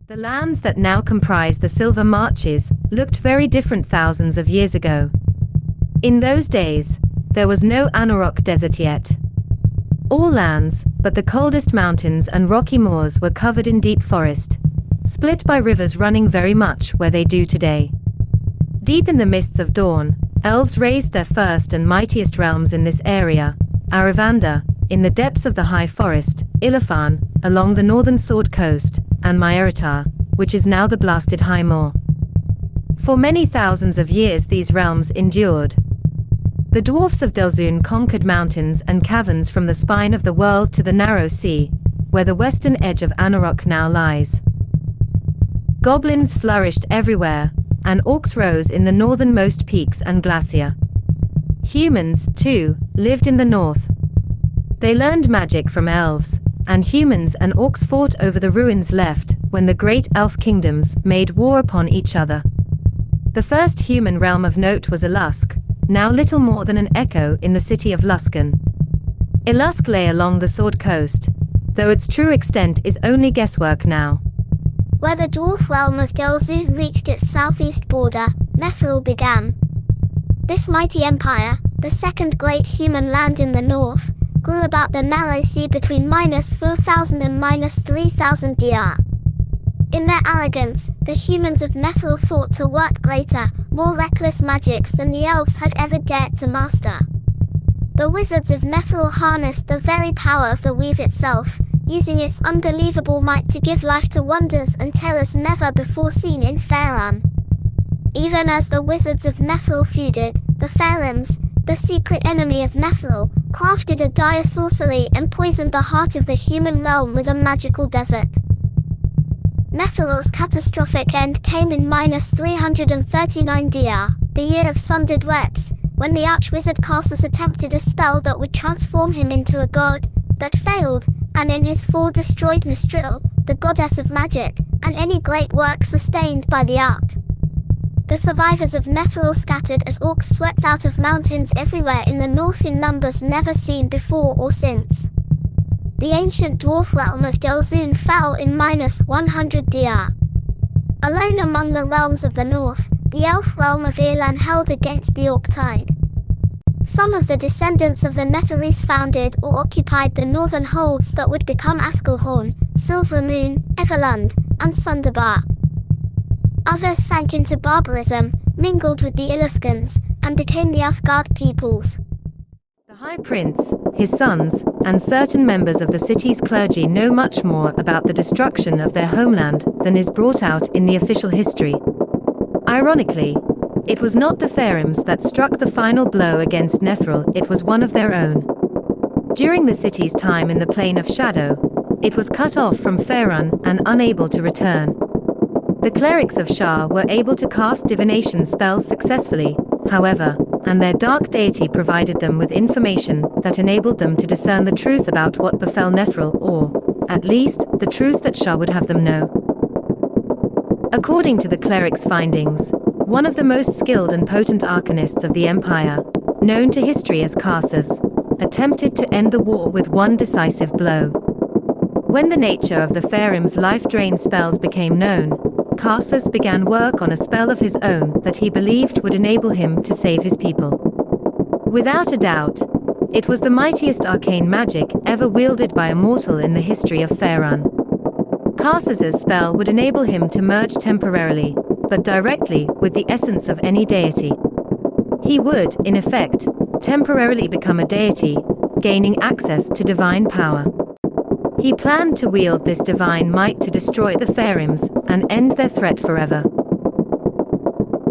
The lands that now comprise the Silver Marches looked very different thousands of years ago. In those days, there was no Anorok desert yet. All lands, but the coldest mountains and rocky moors were covered in deep forest, split by rivers running very much where they do today. Deep in the mists of dawn, elves raised their first and mightiest realms in this area, Aravanda, in the depths of the high forest, Ilafan, along the northern Sword Coast, and Maeritar, which is now the blasted High Moor. For many thousands of years these realms endured. The dwarfs of Delzoun conquered mountains and caverns from the spine of the world to the narrow sea, where the western edge of Anorok now lies. Goblins flourished everywhere, and orcs rose in the northernmost peaks and glacier. Humans, too, lived in the north. They learned magic from elves, and humans and orcs fought over the ruins left when the great elf kingdoms made war upon each other. The first human realm of note was Ilusk, now little more than an echo in the city of Luskan. Ilusk lay along the Sword Coast, though its true extent is only guesswork now. Where the dwarf realm of Delzoun reached its southeast border, Neferil began. This mighty empire, the second great human land in the north, grew about the narrow sea between -4,000 and -3,000 dr. In their arrogance, the humans of Neferil thought to work greater, more reckless magics than the elves had ever dared to master. The wizards of Neferil harnessed the very power of the weave itself, using its unbelievable might to give life to wonders and terrors never before seen in Vran. Even as the wizards of Neferil feuded, the Pharaohs, the secret enemy of Neferil, crafted a dire sorcery and poisoned the heart of the human realm with a magical desert. Neferil's catastrophic end came in -339 dr, the year of Sundered Reps, when the archwizard Karsus attempted a spell that would transform him into a god, that failed, and in his fall destroyed Mistril, the goddess of magic, and any great work sustained by the art. The survivors of Neferil scattered as orcs swept out of mountains everywhere in the north in numbers never seen before or since. The ancient dwarf realm of Delzoun fell in -100 dr. Alone among the realms of the north, the elf realm of Irlan held against the orc tide. Some of the descendants of the Neferis founded or occupied the northern holds that would become Askelhorn, Silvermoon, Everlund, and Sunderbar. Others sank into barbarism, mingled with the Iluskans, and became the Uthgard peoples. The High Prince, his sons, and certain members of the city's clergy know much more about the destruction of their homeland than is brought out in the official history. Ironically, it was not the Pharaohs that struck the final blow against Neferil, it was one of their own. During the city's time in the Plain of Shadow, it was cut off from Vran and unable to return. The clerics of Shah were able to cast divination spells successfully, however, and their dark deity provided them with information that enabled them to discern the truth about what befell Neferil, or, at least, the truth that Shah would have them know. According to the cleric's findings, one of the most skilled and potent arcanists of the empire, known to history as Karsus, attempted to end the war with one decisive blow. When the nature of the Pharaoh's life-drain spells became known, Karsus began work on a spell of his own that he believed would enable him to save his people. Without a doubt, it was the mightiest arcane magic ever wielded by a mortal in the history of Vran. Karsus's spell would enable him to merge temporarily, but directly, with the essence of any deity. He would, in effect, temporarily become a deity, gaining access to divine power. He planned to wield this divine might to destroy the Pharaohs and end their threat forever.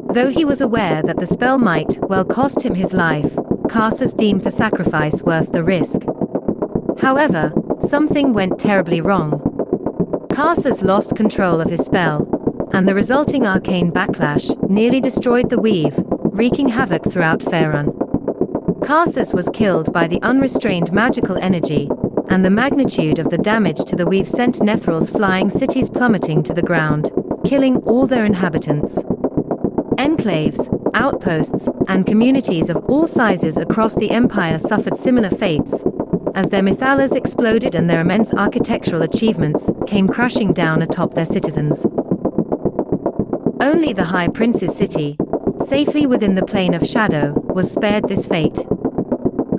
Though he was aware that the spell might well cost him his life, Karsus deemed the sacrifice worth the risk. However, something went terribly wrong. Karsus lost control of his spell, and the resulting arcane backlash nearly destroyed the weave, wreaking havoc throughout Vran. Karsus was killed by the unrestrained magical energy, and the magnitude of the damage to the weave sent Neferil's flying cities plummeting to the ground, killing all their inhabitants. Enclaves, outposts, and communities of all sizes across the empire suffered similar fates, as their mithalas exploded and their immense architectural achievements came crashing down atop their citizens. Only the High Prince's city, safely within the plane of shadow, was spared this fate.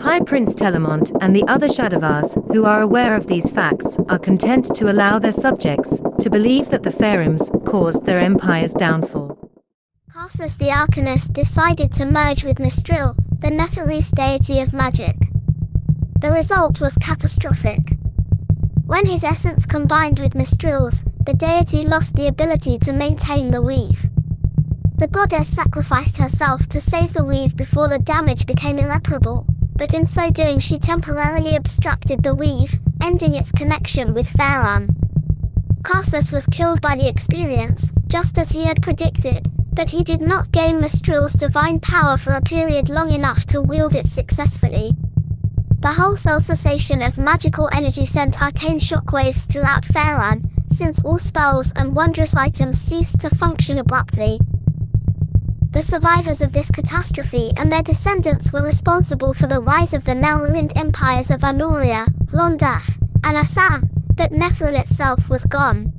High Prince Telemont and the other Shadowvars, who are aware of these facts, are content to allow their subjects to believe that the Farims caused their empire's downfall. Karsus the Arcanist decided to merge with Mistral, the Neferese deity of magic. The result was catastrophic. When his essence combined with Mistral's, the deity lost the ability to maintain the weave. The goddess sacrificed herself to save the weave before the damage became irreparable, but in so doing she temporarily obstructed the weave, ending its connection with Vran. Karsus was killed by the experience, just as he had predicted, but he did not gain Mistral's divine power for a period long enough to wield it successfully. The wholesale cessation of magical energy sent arcane shockwaves throughout Vran, since all spells and wondrous items ceased to function abruptly. The survivors of this catastrophe and their descendants were responsible for the rise of the now-ruined empires of Anoria, Londaf, and Assam, but Neferil itself was gone.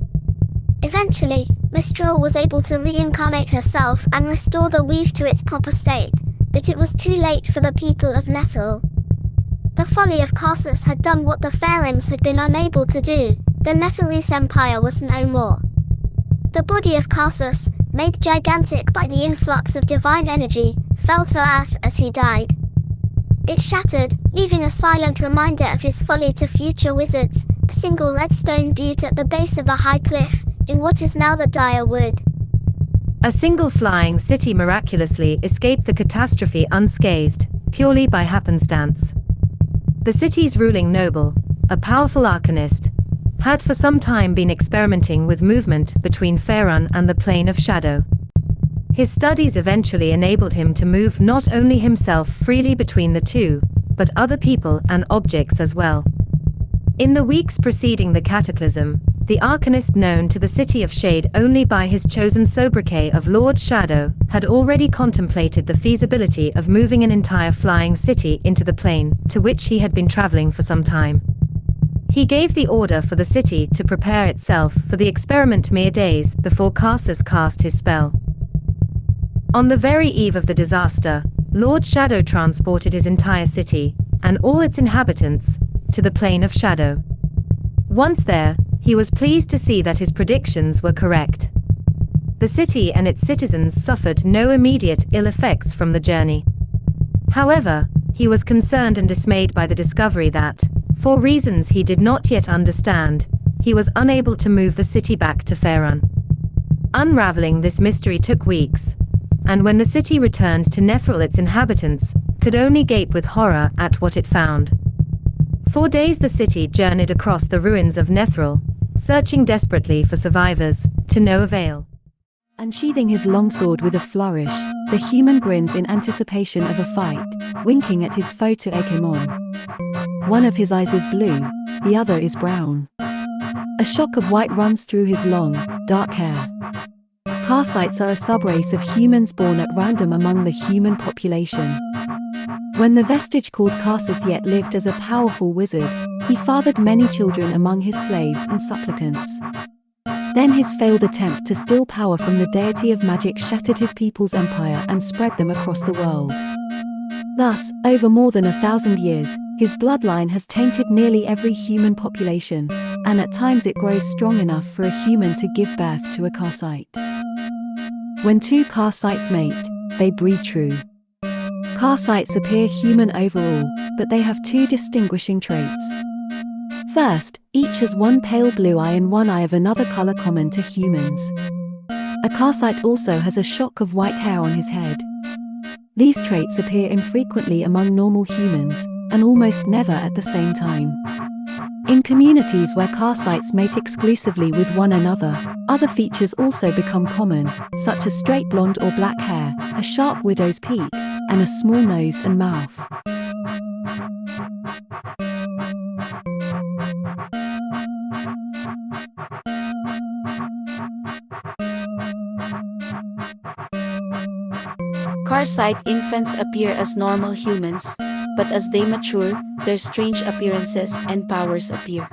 Eventually, Mistral was able to reincarnate herself and restore the weave to its proper state, but it was too late for the people of Neferil. The folly of Karsus had done what the Farims had been unable to do. The Neferese Empire was no more. The body of Karsus, made gigantic by the influx of divine energy, fell to earth as he died. It shattered, leaving a silent reminder of his folly to future wizards, a single redstone butte at the base of a high cliff, in what is now the Dire Wood. A single flying city miraculously escaped the catastrophe unscathed, purely by happenstance. The city's ruling noble, a powerful arcanist, had for some time been experimenting with movement between Faerun and the Plane of Shadow. His studies eventually enabled him to move not only himself freely between the two, but other people and objects as well. In the weeks preceding the cataclysm, the arcanist known to the City of Shade only by his chosen sobriquet of Lord Shadow had already contemplated the feasibility of moving an entire flying city into the plane to which he had been traveling for some time. He gave the order for the city to prepare itself for the experiment mere days before Karsus cast his spell. On the very eve of the disaster, Lord Shadow transported his entire city, and all its inhabitants, to the Plane of Shadow. Once there, he was pleased to see that his predictions were correct. The city and its citizens suffered no immediate ill effects from the journey. However, he was concerned and dismayed by the discovery that, for reasons he did not yet understand, he was unable to move the city back to Faerun. Unraveling this mystery took weeks, and when the city returned to Neferil, its inhabitants could only gape with horror at what it found. 4 days the city journeyed across the ruins of Neferil, searching desperately for survivors, to no avail. Unsheathing his longsword with a flourish, the human grins in anticipation of a fight, winking at his foe to egg him on. One of his eyes is blue, the other is brown. A shock of white runs through his long, dark hair. Karsites are a subrace of humans born at random among the human population. When the vestige called Karsus yet lived as a powerful wizard, he fathered many children among his slaves and supplicants. Then his failed attempt to steal power from the deity of magic shattered his people's empire and spread them across the world. Thus, over more than 1,000 years, his bloodline has tainted nearly every human population, and at times it grows strong enough for a human to give birth to a Karsite. When two Karsites mate, they breed true. Karsites appear human overall, but they have two distinguishing traits. First, each has one pale blue eye and one eye of another color common to humans. A Karsite also has a shock of white hair on his head. These traits appear infrequently among normal humans, and almost never at the same time. In communities where Karsites mate exclusively with one another, other features also become common, such as straight blonde or black hair, a sharp widow's peak, and a small nose and mouth. Karsite infants appear as normal humans, but as they mature, their strange appearances and powers appear.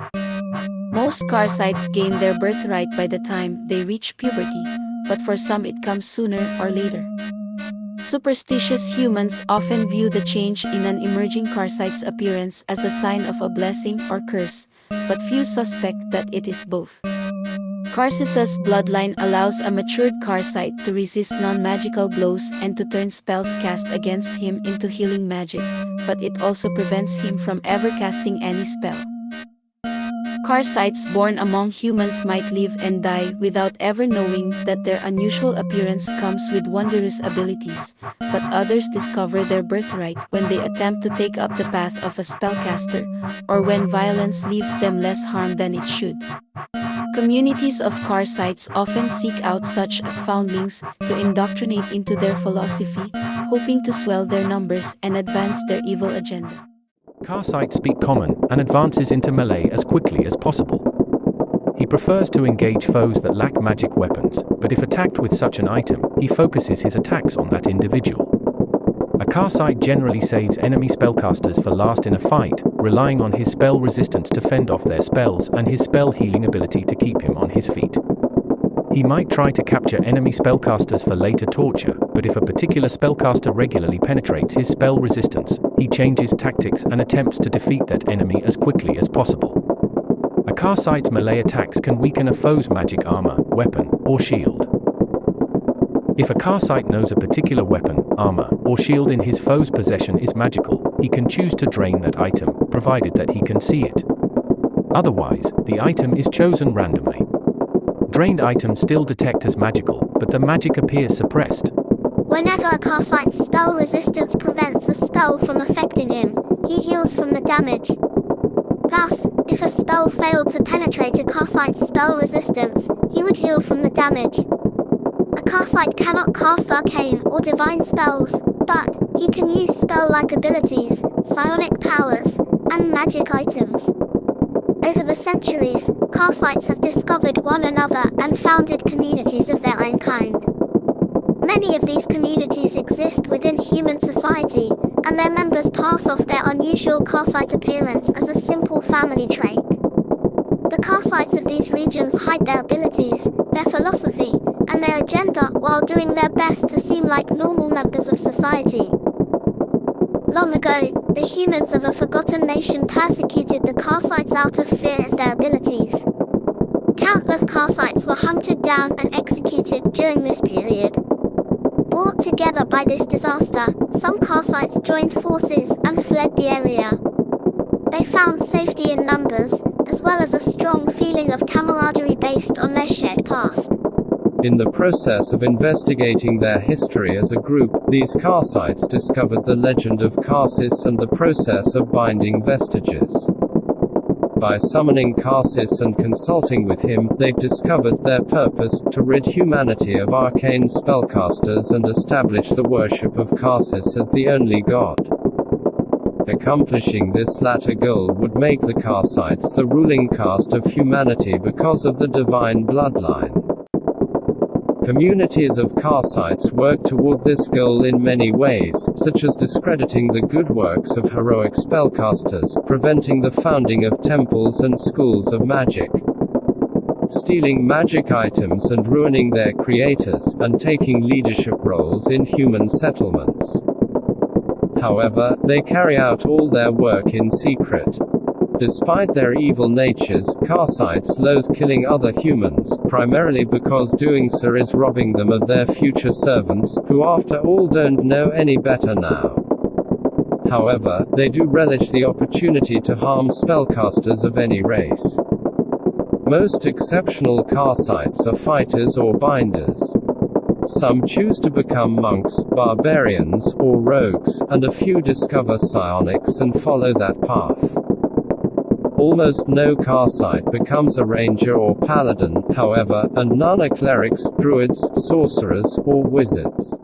Most Carsites gain their birthright by the time they reach puberty, but for some it comes sooner or later. Superstitious humans often view the change in an emerging Carsite's appearance as a sign of a blessing or curse, but few suspect that it is both. Carsis' bloodline allows a matured Carsite to resist non-magical blows and to turn spells cast against him into healing magic, but it also prevents him from ever casting any spell. Carsites born among humans might live and die without ever knowing that their unusual appearance comes with wondrous abilities, but others discover their birthright when they attempt to take up the path of a spellcaster, or when violence leaves them less harm than it should. Communities of Carsites often seek out such foundlings to indoctrinate into their philosophy, hoping to swell their numbers and advance their evil agenda. Carsite speak common and advances into melee as quickly as possible. He prefers to engage foes that lack magic weapons, but if attacked with such an item, he focuses his attacks on that individual. A Carsite generally saves enemy spellcasters for last in a fight, relying on his spell resistance to fend off their spells and his spell healing ability to keep him on his feet. He might try to capture enemy spellcasters for later torture, but if a particular spellcaster regularly penetrates his spell resistance, he changes tactics and attempts to defeat that enemy as quickly as possible. A Carsite's melee attacks can weaken a foe's magic armor, weapon, or shield. If a Carsite knows a particular weapon, armor, or shield in his foe's possession is magical, he can choose to drain that item, provided that he can see it. Otherwise, the item is chosen randomly. Drained items still detect as magical, but the magic appears suppressed. Whenever a Carsite's spell resistance prevents a spell from affecting him, he heals from the damage. Thus, if a spell failed to penetrate a Carsite's spell resistance, he would heal from the damage. A Carsite cannot cast arcane or divine spells, but he can use spell-like abilities, psionic powers, and magic items. Over the centuries, Carsites have discovered one another and founded communities of their own kind. Many of these communities exist within human society, and their members pass off their unusual Carsite appearance as a simple family trait. The Carsites of these regions hide their abilities, their philosophy, and their agenda while doing their best to seem like normal members of society. Long ago, the humans of a forgotten nation persecuted the Carsites out of fear of their abilities. Countless Carsites were hunted down and executed during this period. Brought together by this disaster, some Carsites joined forces and fled the area. They found safety in numbers, as well as a strong feeling of camaraderie based on their shared past. In the process of investigating their history as a group, these Carsites discovered the legend of Carsis and the process of binding vestiges. By summoning Carsis and consulting with him, they discovered their purpose, to rid humanity of arcane spellcasters and establish the worship of Carsis as the only god. Accomplishing this latter goal would make the Carsites the ruling caste of humanity because of the divine bloodline. Communities of Carsites work toward this goal in many ways, such as discrediting the good works of heroic spellcasters, preventing the founding of temples and schools of magic, stealing magic items and ruining their creators, and taking leadership roles in human settlements. However, they carry out all their work in secret. Despite their evil natures, Carsites loathe killing other humans, primarily because doing so is robbing them of their future servants, who after all don't know any better now. However, they do relish the opportunity to harm spellcasters of any race. Most exceptional Carsites are fighters or binders. Some choose to become monks, barbarians, or rogues, and a few discover psionics and follow that path. Almost no Carsite becomes a ranger or paladin, however, and none are clerics, druids, sorcerers, or wizards.